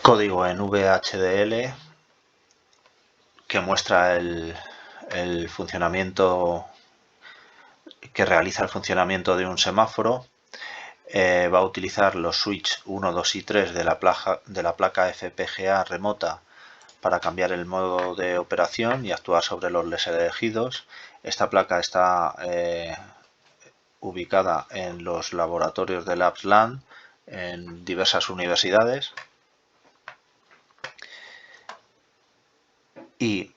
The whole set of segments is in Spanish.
código en VHDL que muestra el funcionamiento, que realiza el funcionamiento de un semáforo. Va a utilizar los switch 1, 2 y 3 de la placa FPGA remota para cambiar el modo de operación y actuar sobre los LEDs elegidos. Esta placa está ubicada en los laboratorios de LabsLand en diversas universidades. Y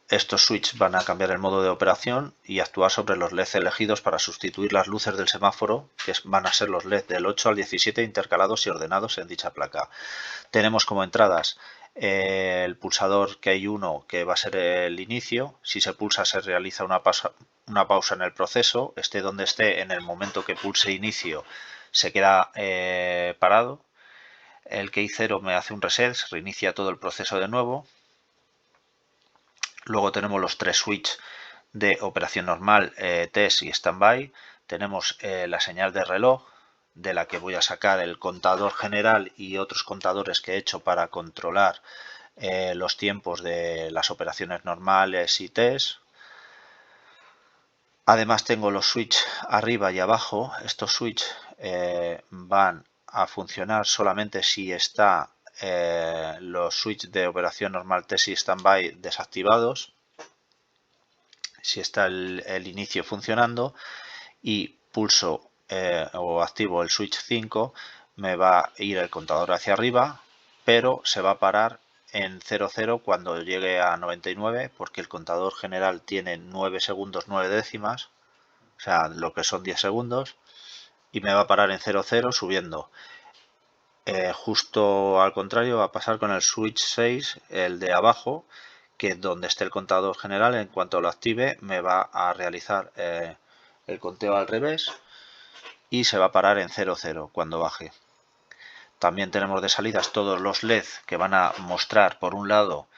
estos switches van a cambiar el modo de operación y actuar sobre los LEDs elegidos para sustituir las luces del semáforo, que van a ser los LEDs del 8 al 17 intercalados y ordenados en dicha placa. Tenemos como entradas el pulsador que hay uno, que va a ser el inicio. Si se pulsa se realiza una pausa en el proceso, esté donde esté, en el momento que pulse inicio se queda parado. El key 0 me hace un reset, se reinicia todo el proceso de nuevo. Luego tenemos los tres switches de operación normal, test y standby. Tenemos la señal de reloj, de la que voy a sacar el contador general y otros contadores que he hecho para controlar los tiempos de las operaciones normales y test. Además tengo los switches arriba y abajo. Estos switches van a funcionar solamente si está los switches de operación normal, test y standby desactivados. Si está el inicio funcionando y pulso o activo el switch 5, me va a ir el contador hacia arriba, pero se va a parar en 00 cuando llegue a 99, porque el contador general tiene 9 segundos 9 décimas, o sea, lo que son 10 segundos, y me va a parar en 00 subiendo. Justo al contrario va a pasar con el switch 6, el de abajo, que donde esté el contador general, en cuanto lo active me va a realizar el conteo al revés y se va a parar en 00 cuando baje. También tenemos de salidas todos los LED que van a mostrar, por un lado,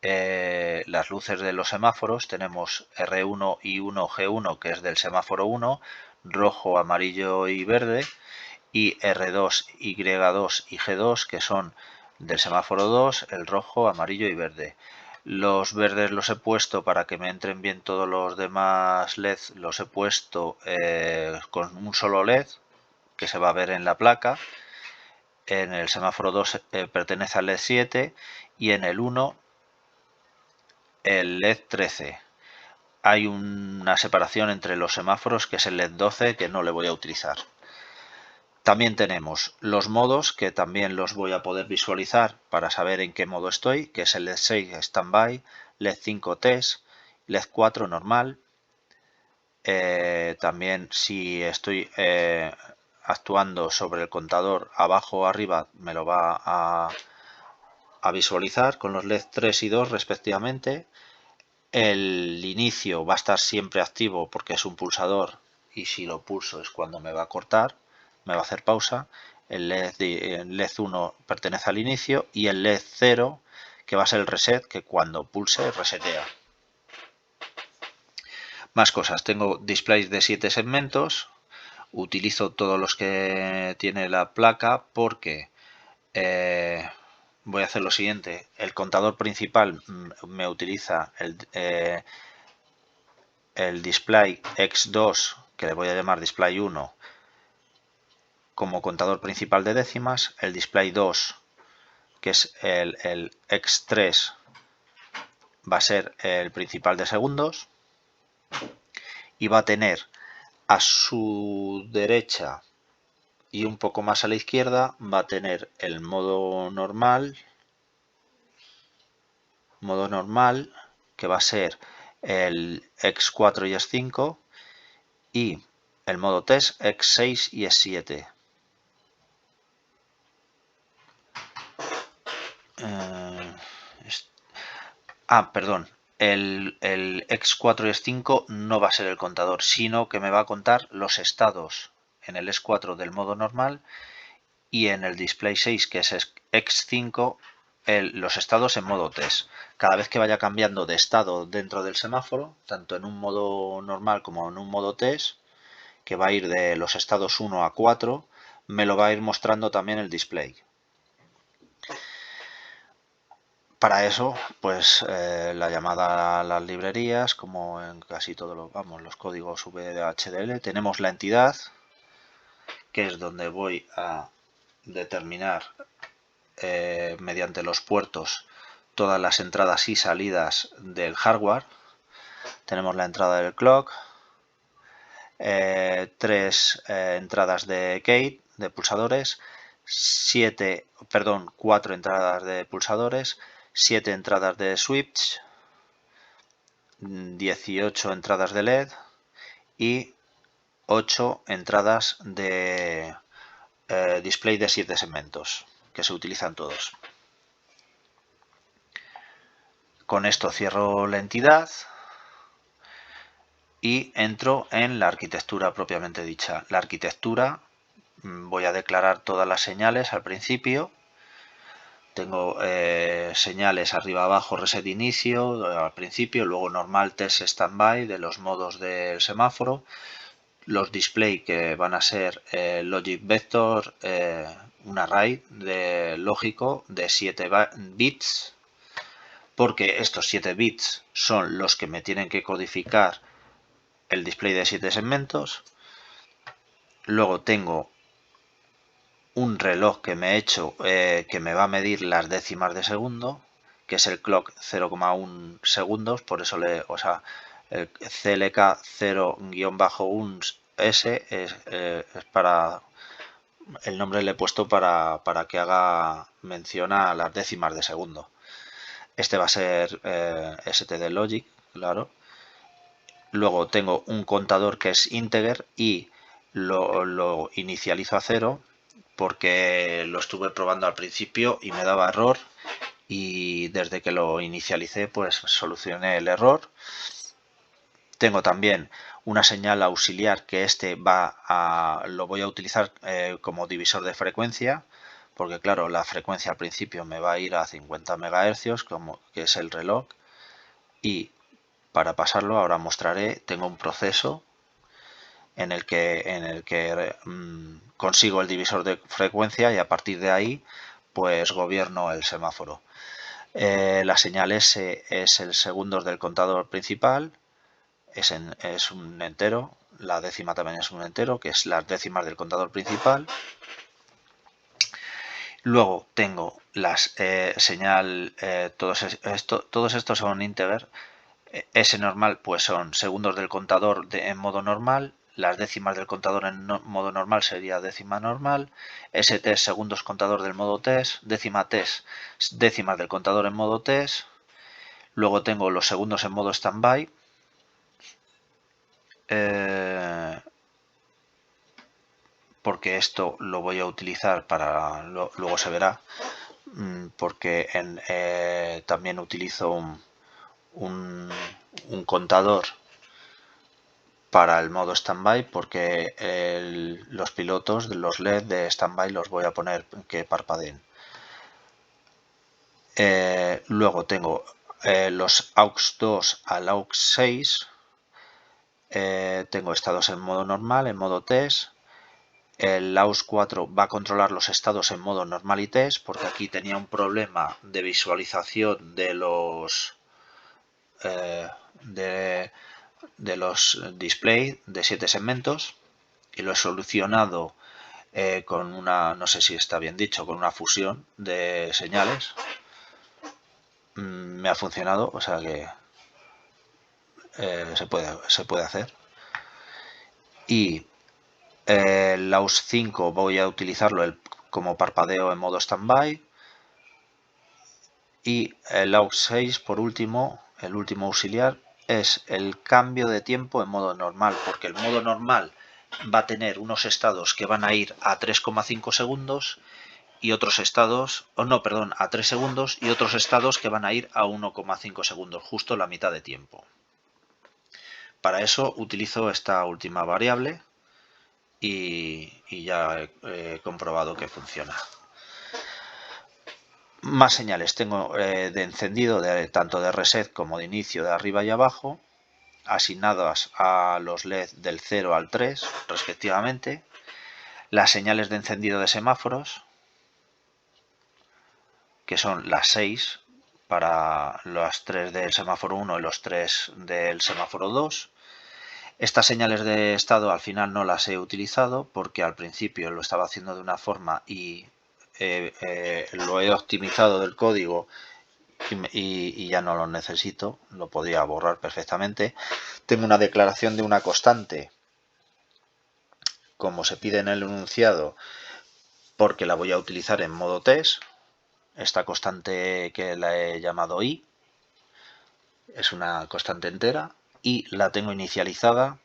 las luces de los semáforos. Tenemos R1, I1, G1, que es del semáforo 1, rojo, amarillo y verde, y R2, Y2 y G2, que son del semáforo 2, el rojo, amarillo y verde. Los verdes los he puesto para que me entren bien todos los demás LEDs, los he puesto con un solo LED que se va a ver en la placa. En el semáforo 2 pertenece al LED 7 y en el 1 el LED 13. Hay una separación entre los semáforos que es el LED 12, que no le voy a utilizar. También tenemos los modos, que también los voy a poder visualizar para saber en qué modo estoy, que es el LED 6 standby, LED 5 test, LED 4 normal. También si estoy actuando sobre el contador abajo o arriba me lo va a visualizar con los LED 3 y 2 respectivamente. El inicio va a estar siempre activo porque es un pulsador y si lo pulso es cuando me va a cortar, me va a hacer pausa. El LED 1 pertenece al inicio y el LED 0, que va a ser el reset, que cuando pulse resetea. Más cosas, tengo displays de 7 segmentos. Utilizo todos los que tiene la placa porque voy a hacer lo siguiente. El contador principal me utiliza el display X2, que le voy a llamar display 1, como contador principal de décimas. El display 2, que es el X3, va a ser el principal de segundos. Y va a tener a su derecha y un poco más a la izquierda, va a tener el modo normal, que va a ser el X4 y X5, y el modo test X6 y X7. Perdón, el X4 y X5 no va a ser el contador, sino que me va a contar los estados en el X4 del modo normal y en el display 6, que es X5, los estados en modo test. Cada vez que vaya cambiando de estado dentro del semáforo, tanto en un modo normal como en un modo test, que va a ir de los estados 1 a 4, me lo va a ir mostrando también el display. Para eso, pues la llamada a las librerías, como en casi todos los códigos VHDL, tenemos la entidad, que es donde voy a determinar mediante los puertos todas las entradas y salidas del hardware. Tenemos la entrada del clock, 3 entradas de gate, de pulsadores, 4 entradas de pulsadores, 7 entradas de switch, 18 entradas de LED y 8 entradas de display de 7 segmentos, que se utilizan todos. Con esto cierro la entidad y entro en la arquitectura propiamente dicha. La arquitectura, voy a declarar todas las señales al principio. Tengo señales arriba abajo, reset inicio al principio, luego normal, test, standby de los modos del semáforo, los display que van a ser logic vector, un array de lógico de 7 bits, porque estos 7 bits son los que me tienen que codificar el display de 7 segmentos. Luego tengo un reloj que me he hecho que me va a medir las décimas de segundo, que es el clock 0,1 segundos, por eso el CLK 0-1S es para el nombre le he puesto para que haga mención a las décimas de segundo. Este va a ser STD Logic, claro. Luego tengo un contador que es integer y lo inicializo a 0 porque lo estuve probando al principio y me daba error, y desde que lo inicialicé pues solucioné el error. Tengo también una señal auxiliar que lo voy a utilizar como divisor de frecuencia, porque claro, la frecuencia al principio me va a ir a 50 MHz, que es el reloj, y para pasarlo ahora mostraré, tengo un proceso en el que consigo el divisor de frecuencia y a partir de ahí pues gobierno el semáforo. La señal S es el segundos del contador principal, es un entero, la décima también es un entero, que es las décimas del contador principal. Luego tengo las señal, todos estos son integer. S normal pues son segundos del contador en modo normal, las décimas del contador en modo normal sería décima normal, ST segundos contador del modo test, décima test décimas del contador en modo test. Luego tengo los segundos en modo standby, porque esto lo voy a utilizar para, luego se verá, porque también utilizo un contador para el modo standby, porque los pilotos de los LED de standby los voy a poner que parpadeen. Luego tengo los AUX 2 al AUX 6. Tengo estados en modo normal, en modo test. El AUX 4 va a controlar los estados en modo normal y test, porque aquí tenía un problema de visualización de los display de 7 segmentos, y lo he solucionado con una, no sé si está bien dicho, con una fusión de señales. Me ha funcionado, o sea que se puede hacer. Y el AUX 5 voy a utilizarlo como parpadeo en modo standby, y el AUX 6 por último, el último auxiliar, es el cambio de tiempo en modo normal, porque el modo normal va a tener unos estados que van a ir a 3,5 segundos y otros estados, a 3 segundos, y otros estados que van a ir a 1,5 segundos, justo la mitad de tiempo. Para eso utilizo esta última variable y ya he comprobado que funciona. Más señales tengo de encendido, tanto de reset como de inicio, de arriba y abajo, asignadas a los LED del 0 al 3 respectivamente. Las señales de encendido de semáforos, que son las 6, para los 3 del semáforo 1 y los 3 del semáforo 2. Estas señales de estado al final no las he utilizado porque al principio lo estaba haciendo de una forma y lo he optimizado del código y ya no lo necesito, lo podría borrar perfectamente. Tengo una declaración de una constante como se pide en el enunciado porque la voy a utilizar en modo test. Esta constante que la he llamado i es una constante entera y la tengo inicializada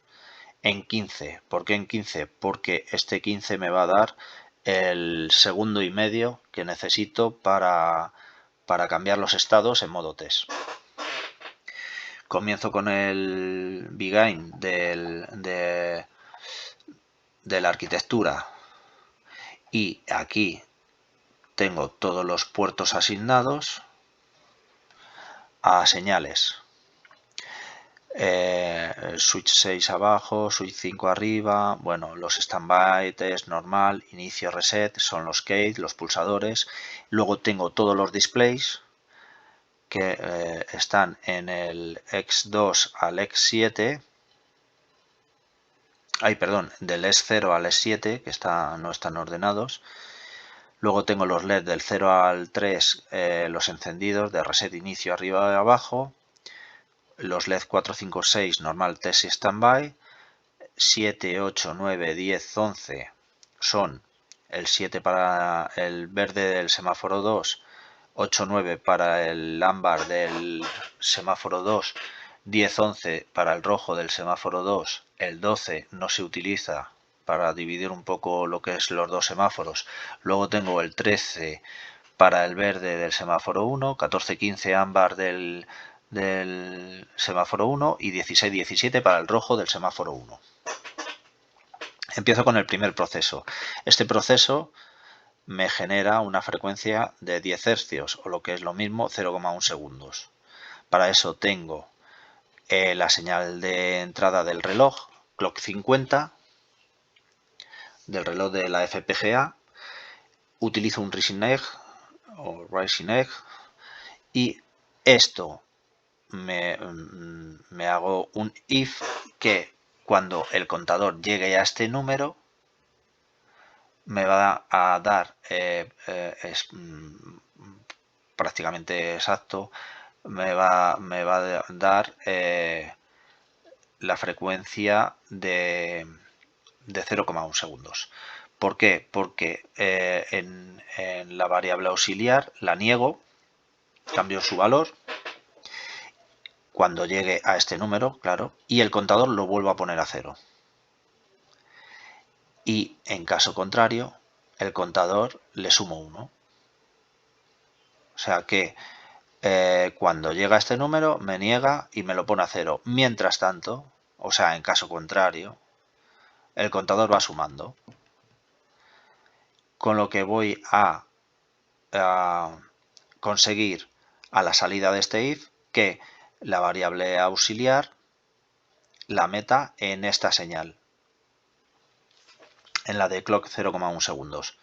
en 15. ¿Por qué en 15? Porque este 15 me va a dar el segundo y medio que necesito para cambiar los estados en modo test. Comienzo con el begin de la arquitectura y aquí tengo todos los puertos asignados a señales. Switch 6 abajo, switch 5 arriba, bueno, los standby, test, normal, inicio, reset, son los gate, los pulsadores. Luego tengo todos los displays que están en el X2 al X7, del S0 al S7, que no están ordenados. Luego tengo los LED del 0 al 3, los encendidos de reset, inicio, arriba y abajo. Los LED 4, 5, 6, normal, test y standby. 7, 8, 9, 10, 11 son el 7 para el verde del semáforo 2, 8, 9 para el ámbar del semáforo 2, 10, 11 para el rojo del semáforo 2, el 12 no se utiliza para dividir un poco lo que es los dos semáforos. Luego tengo el 13 para el verde del semáforo 1, 14, 15 ámbar del semáforo 1 y 16, 17 para el rojo del semáforo 1. Empiezo con el primer proceso. Este proceso me genera una frecuencia de 10 hercios o lo que es lo mismo 0,1 segundos. Para eso tengo la señal de entrada del reloj, clock 50, del reloj de la FPGA. Utilizo un rising egg o rising egg y esto me hago un if que cuando el contador llegue a este número me va a dar prácticamente exacto, me va a dar la frecuencia de 0,1 segundos. ¿Por qué? Porque en la variable auxiliar la niego, cambio su valor cuando llegue a este número, claro, y el contador lo vuelvo a poner a 0. Y en caso contrario, el contador le sumo 1. O sea que cuando llega a este número me niega y me lo pone a 0. Mientras tanto, o sea, en caso contrario, el contador va sumando. Con lo que voy a conseguir a la salida de este if que la variable auxiliar la meta en esta señal, en la de clock 0,1 segundos.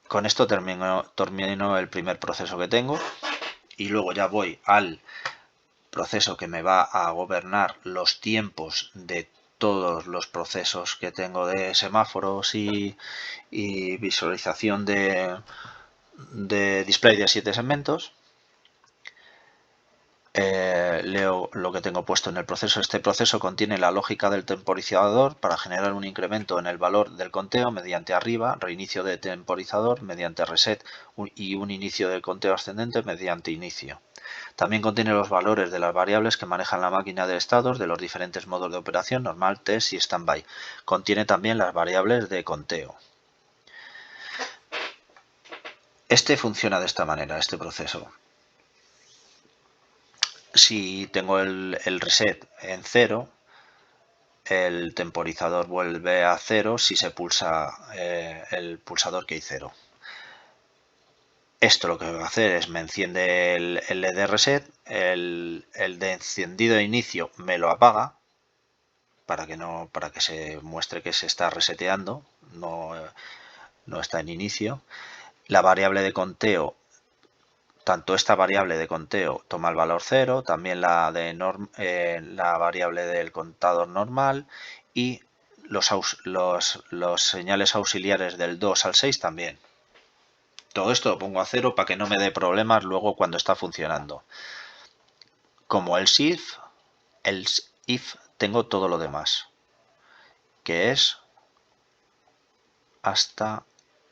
Con esto termino el primer proceso que tengo y luego ya voy al proceso que me va a gobernar los tiempos de todos los procesos que tengo de semáforos y visualización de display de 7 segmentos. Leo lo que tengo puesto en el proceso. Este proceso contiene la lógica del temporizador para generar un incremento en el valor del conteo mediante arriba, reinicio de temporizador mediante reset y un inicio del conteo ascendente mediante inicio. También contiene los valores de las variables que manejan la máquina de estados de los diferentes modos de operación, normal, test y standby. Contiene también las variables de conteo. Este funciona de esta manera, este proceso. Si tengo el reset en 0, el temporizador vuelve a 0 si se pulsa el pulsador key 0. Esto lo que va a hacer es me enciende el LED de reset, el de encendido de inicio me lo apaga para que se muestre que se está reseteando, no está en inicio. La variable de conteo tanto esta variable de conteo toma el valor 0, también la variable del contador normal y los señales auxiliares del 2 al 6 también. Todo esto lo pongo a 0 para que no me dé problemas luego cuando está funcionando. Como else if tengo todo lo demás, que es hasta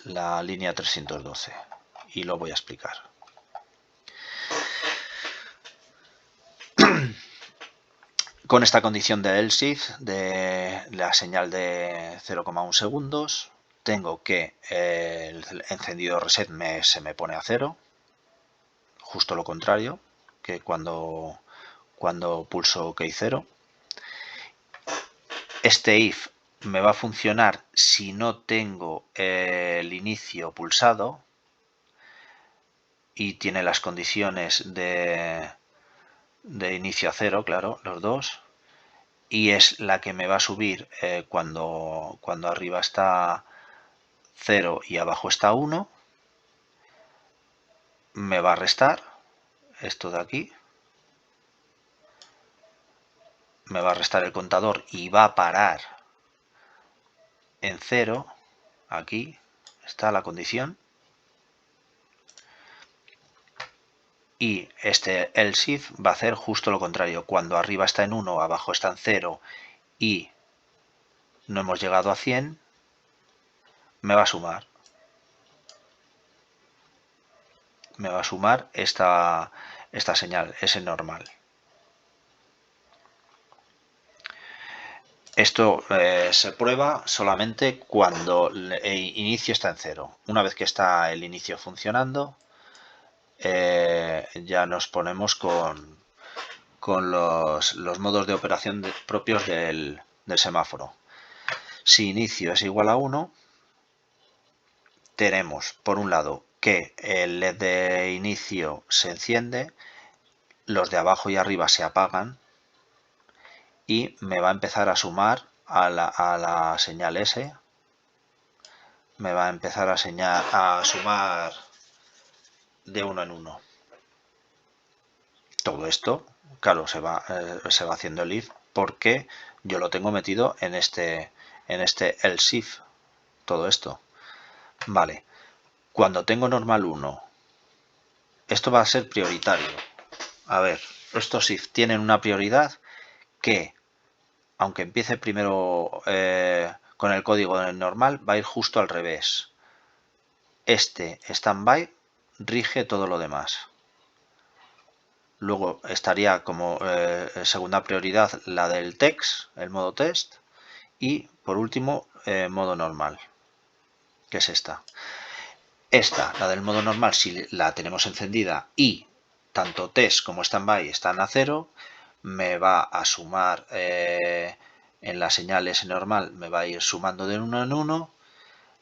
la línea 312, y lo voy a explicar. Con esta condición de else if, de la señal de 0,1 segundos, tengo que el encendido reset se me pone a 0, justo lo contrario que cuando pulso OK 0. Este if me va a funcionar si no tengo el inicio pulsado y tiene las condiciones de inicio a 0, claro, los dos, y es la que me va a subir cuando arriba está 0 y abajo está 1, me va a restar esto de aquí, me va a restar el contador y va a parar en 0, aquí está la condición, y este else if va a hacer justo lo contrario, cuando arriba está en 1, abajo está en 0 y no hemos llegado a 100, me va a sumar. Me va a sumar esta señal, ese normal. Esto se prueba solamente cuando el inicio está en 0. Una vez que está el inicio funcionando, ya nos ponemos con los modos de operación propios del semáforo. Si inicio es igual a 1, tenemos por un lado que el LED de inicio se enciende, los de abajo y arriba se apagan y me va a empezar a sumar a la señal S, me va a empezar a sumar de 1 en 1. Todo esto, claro, se va haciendo el if porque yo lo tengo metido en este else if, todo esto. Vale, cuando tengo normal 1, esto va a ser prioritario. A ver, estos if tienen una prioridad que, aunque empiece primero con el código normal, va a ir justo al revés. Este standby rige todo lo demás. Luego estaría como segunda prioridad la del text, el modo test, y por último modo normal, que es esta. Esta, la del modo normal, si la tenemos encendida y tanto test como standby están a 0, me va a sumar en la señal S normal, me va a ir sumando de 1 en 1.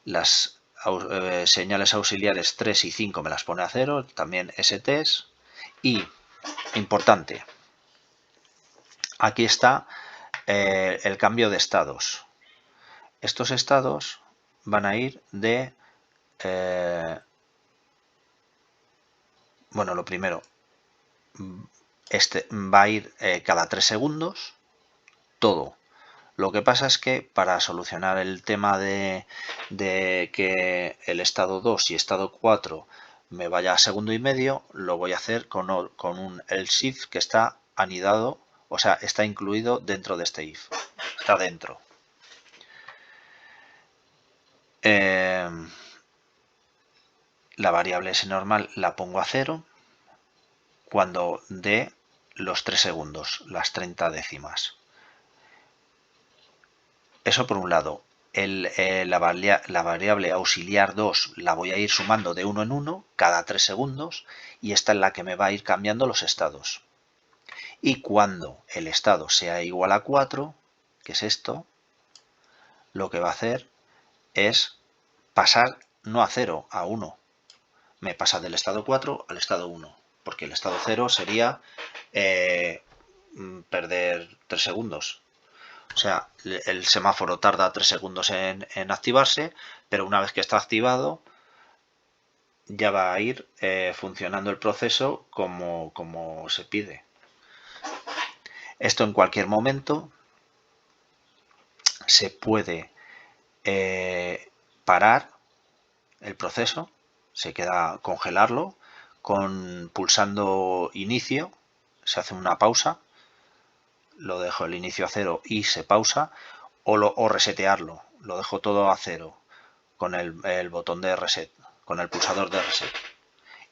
Las señales auxiliares 3 y 5 me las pone a 0, también STs. Y, importante, aquí está el cambio de estados. Estos estados van a ir de... bueno, lo primero, este va a ir cada 3 segundos, todo. Lo que pasa es que para solucionar el tema de que el estado 2 y estado 4 me vaya a segundo y medio, lo voy a hacer con un else if que está anidado, o sea, está incluido dentro de este if. Está dentro. La variable S normal la pongo a 0 cuando dé los 3 segundos, las 30 décimas. Eso por un lado. La variable auxiliar 2 la voy a ir sumando de 1 en 1 cada 3 segundos y esta es la que me va a ir cambiando los estados. Y cuando el estado sea igual a 4, que es esto, lo que va a hacer es pasar no a 0, a 1. Me pasa del estado 4 al estado 1, porque el estado 0 sería perder 3 segundos. O sea, el semáforo tarda 3 segundos en activarse, pero una vez que está activado, ya va a ir funcionando el proceso como se pide. Esto en cualquier momento se puede parar el proceso, se queda congelarlo pulsando inicio, se hace una pausa, lo dejo el inicio a 0 y se pausa, o resetearlo, lo dejo todo a 0 con el botón de reset, con el pulsador de reset.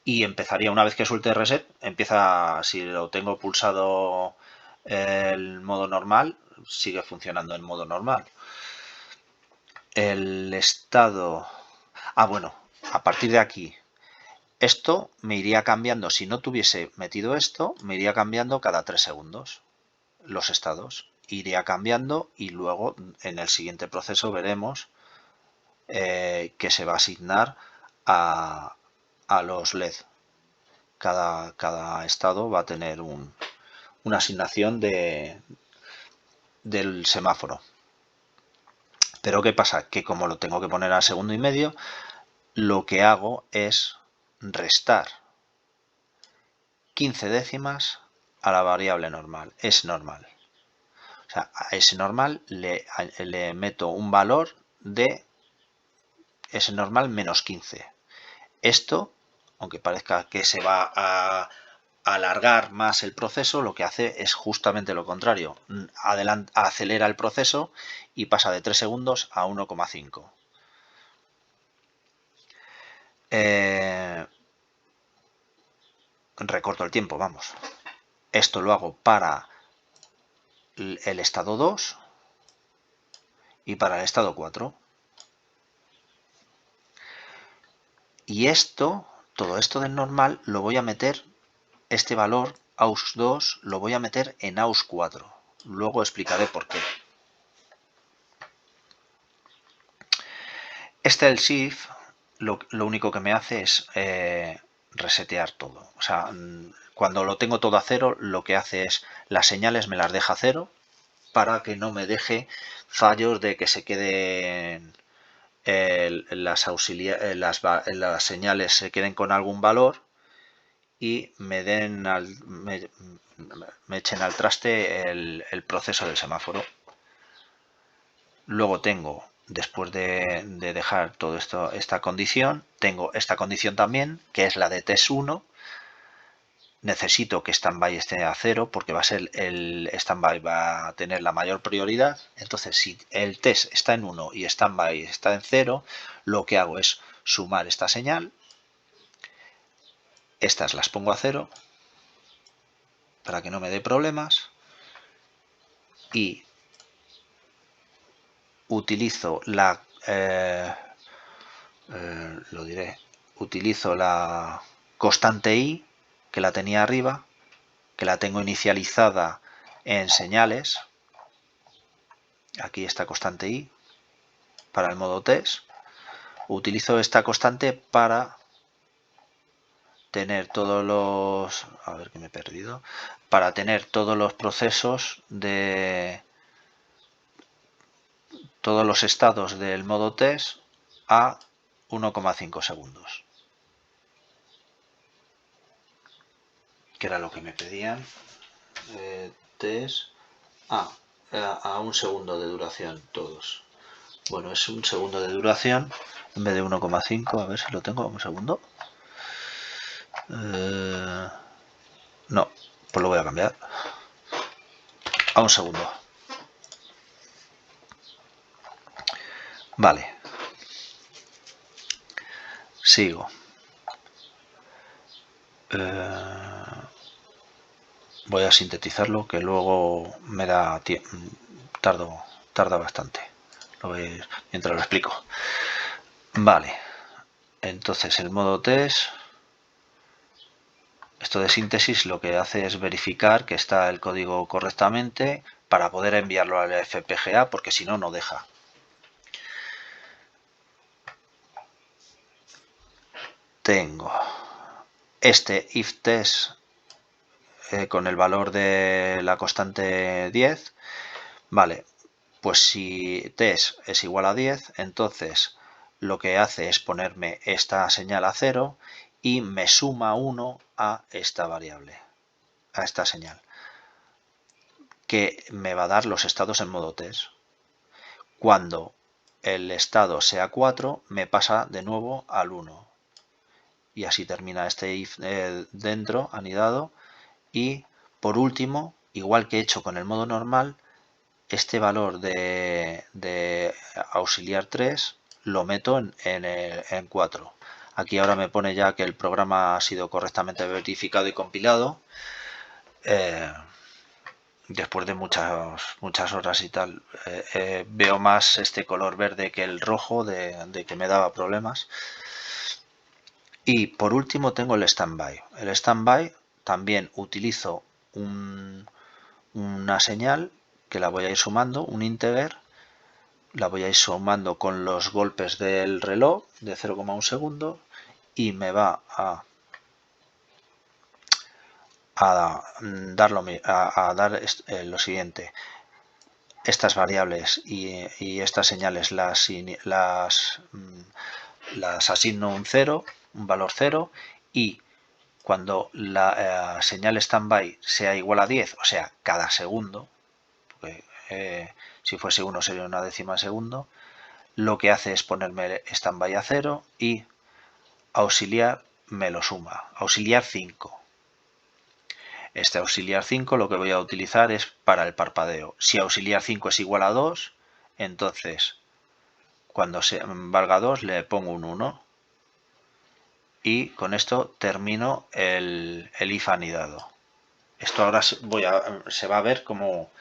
Y empezaría, una vez que suelte reset, empieza, si lo tengo pulsado el modo normal, sigue funcionando en modo normal. El estado... bueno, a partir de aquí, esto me iría cambiando, si no tuviese metido esto, me iría cambiando cada 3 segundos los estados. Iría cambiando y luego en el siguiente proceso veremos que se va a asignar a los LED. Cada estado va a tener una asignación del semáforo. Pero ¿qué pasa? Que como lo tengo que poner a segundo y medio, lo que hago es restar 15 décimas a la variable normal, es normal. O sea, a ese normal le meto un valor de ese normal menos 15. Esto, aunque parezca que se va a alargar más el proceso, lo que hace es justamente lo contrario. Acelera el proceso y pasa de 3 segundos a 1,5. Recorto el tiempo, vamos. Esto lo hago para el estado 2 y para el estado 4. Y todo esto del normal lo voy a meter, este valor AUX2 lo voy a meter en AUX4. Luego explicaré por qué. El shift lo único que me hace es resetear todo. O sea, cuando lo tengo todo a 0, lo que hace es las señales me las deja a 0 para que no me deje fallos de que se queden las señales se queden con algún valor y me echen al traste el proceso del semáforo. Luego tengo, después de dejar todo esto, esta condición, tengo esta condición también, que es la de test 1. Necesito que standby esté a 0 porque va a ser el standby va a tener la mayor prioridad. Entonces, si el test está en 1 y standby está en 0, lo que hago es sumar esta señal. Estas las pongo a 0 para que no me dé problemas. Y utilizo utilizo la constante i, que la tenía arriba, que la tengo inicializada en señales. Aquí está constante i para el modo test. Utilizo esta constante para tener todos los... A ver que me he perdido. Para tener todos los procesos de... todos los estados del modo test a 1,5 segundos. Que era lo que me pedían. Test a 1 segundo de duración todos. Bueno, es 1 segundo de duración en vez de 1,5. A ver si lo tengo. Un segundo. No, pues lo voy a cambiar a 1 segundo. Vale. Sigo. Voy a sintetizarlo, que luego me da tarda bastante. Lo veis mientras lo explico. Vale. Entonces el modo test, esto de síntesis lo que hace es verificar que está el código correctamente para poder enviarlo al FPGA, porque si no, no deja. Tengo este if test con el valor de la constante 10. Vale, pues si test es igual a 10, entonces lo que hace es ponerme esta señal a 0 y me suma 1 a esta variable, a esta señal, que me va a dar los estados en modo test. Cuando el estado sea 4, me pasa de nuevo al 1. Y así termina este if dentro, anidado. Y por último, igual que he hecho con el modo normal, este valor de auxiliar 3 lo meto en 4. Aquí ahora me pone ya que el programa ha sido correctamente verificado y compilado. Después de muchas horas y tal, veo más este color verde que el rojo de que me daba problemas. Y por último tengo el standby. El standby también utilizo una señal que la voy a ir sumando, un integer, la voy a ir sumando con los golpes del reloj de 0,1 segundo y me va a dar lo siguiente. Estas variables y estas señales las asigno un valor 0, y cuando la señal standby sea igual a 10, o sea, cada segundo, porque si fuese 1 sería una décima de segundo, lo que hace es ponerme standby a 0 y auxiliar me lo suma, auxiliar 5. Este auxiliar 5 lo que voy a utilizar es para el parpadeo. Si auxiliar 5 es igual a 2, entonces cuando valga 2 le pongo un 1. Y con esto termino el if anidado. Esto ahora se va a ver cómo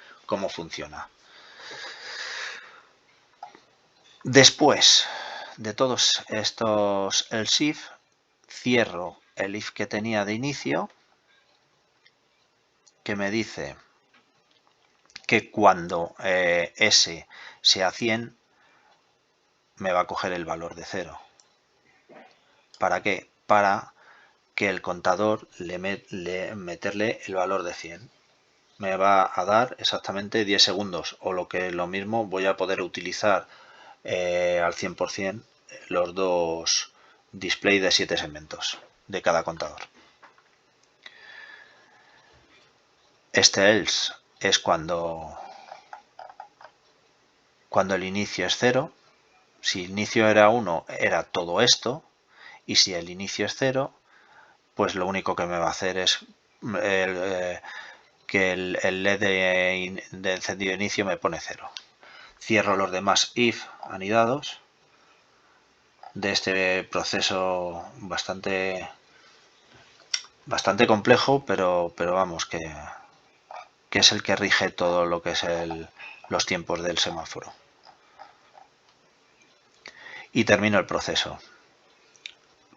funciona. Después de todos estos else if, cierro el if que tenía de inicio, que me dice que cuando s sea 100 me va a coger el valor de 0. ¿Para qué? Para que el contador meterle el valor de 100. Me va a dar exactamente 10 segundos, o lo que es lo mismo, voy a poder utilizar al 100% los dos displays de 7 segmentos de cada contador. Este else es cuando el inicio es 0. Si el inicio era 1, era todo esto, y si el inicio es 0, pues lo único que me va a hacer es que el LED de encendido de inicio me pone 0. Cierro los demás if anidados de este proceso bastante complejo, pero vamos, que es el que rige todo lo que es los tiempos del semáforo. Y termino el proceso.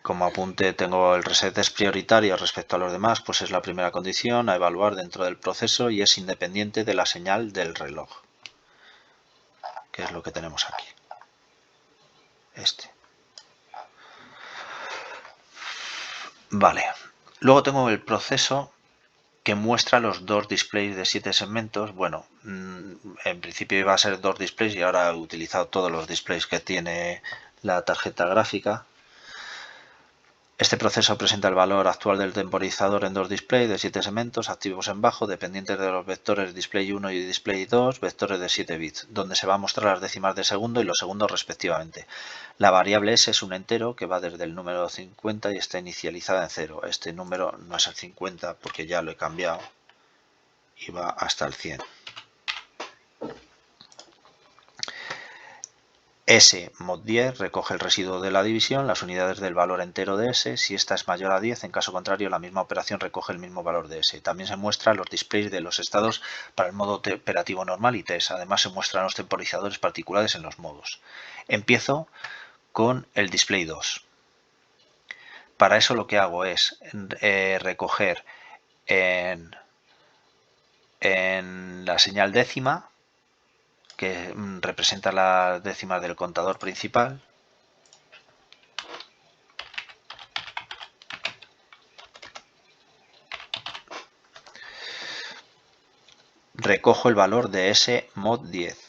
Como apunte, tengo el reset es prioritario respecto a los demás, pues es la primera condición a evaluar dentro del proceso y es independiente de la señal del reloj, que es lo que tenemos aquí. Vale. Luego tengo el proceso que muestra los dos displays de 7 segmentos. Bueno, en principio iba a ser 2 displays y ahora he utilizado todos los displays que tiene la tarjeta gráfica. Este proceso presenta el valor actual del temporizador en 2 displays de 7 segmentos activos en bajo, dependientes de los vectores display 1 y display 2, vectores de 7 bits, donde se va a mostrar las décimas de segundo y los segundos respectivamente. La variable s es un entero que va desde el número 50 y está inicializada en 0. Este número no es el 50 porque ya lo he cambiado y va hasta el 100. S mod 10 recoge el residuo de la división, las unidades del valor entero de S, si esta es mayor a 10, en caso contrario la misma operación recoge el mismo valor de S. También se muestran los displays de los estados para el modo operativo normal y test. Además se muestran los temporizadores particulares en los modos. Empiezo con el display 2. Para eso lo que hago es recoger en la señal décima, que representa las décimas del contador principal, recojo el valor de S mod 10.